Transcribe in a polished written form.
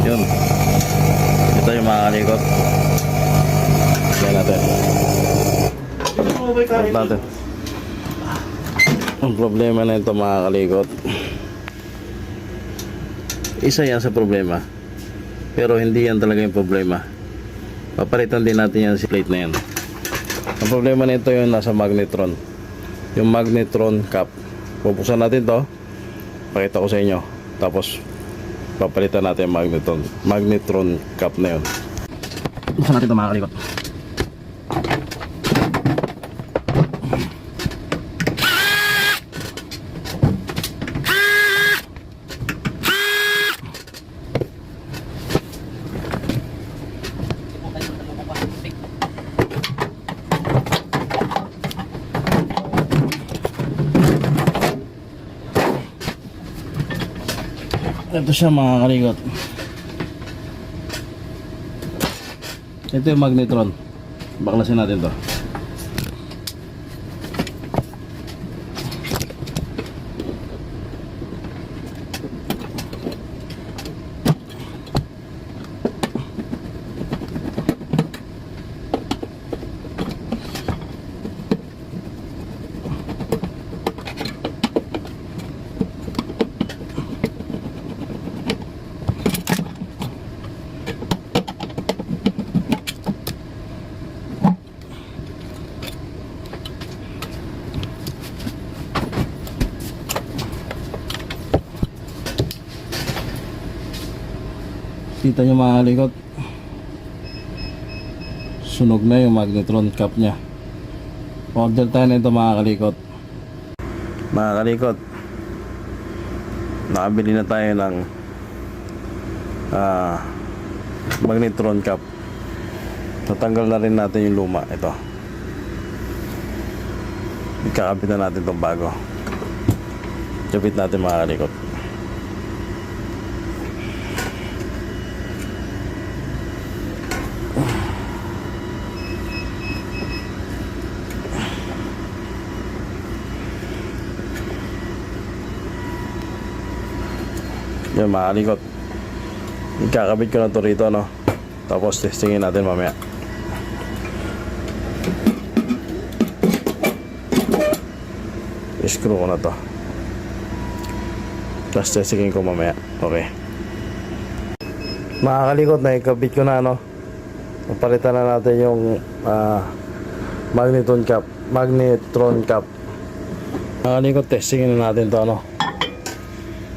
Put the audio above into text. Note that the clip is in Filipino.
Yun. Ito yung mga kalikot. Yan natin. Hold natin. Ang problema na ito mga kalikot, isa yan sa problema, pero hindi yan talaga yung problema. Papalitan din natin yan si plate na yan. Ang problema nito yung nasa magnetron, yung magnetron cap. Pupuksan natin to, pakita ko sa inyo, tapos papalitan natin yung magnetron cap na yun. Buksan natin ito mga kalikot. Ito siya mga kalikot. Ito yung magnetron. Baklasin natin to. Kita nyo mga kalikot, sunog na yung magnetron cap nya. Order tayo na ito mga kalikot. Mga kalikot, nakabili na tayo ng magnetron cap. Tatanggal na rin natin yung luma. Ito, ikakabit na natin itong bago. Kapit natin mga kalikot. Yan mga kalikot, ikakabit ko na to rito, no? Tapos testingin natin mamaya. I-screw ko na to, tapos testingin ko mamaya. Okay mga kalikot, naikabit ko na, no? Palitan na natin yung magnetron cap. Mga kalikot, testingin na natin to, no?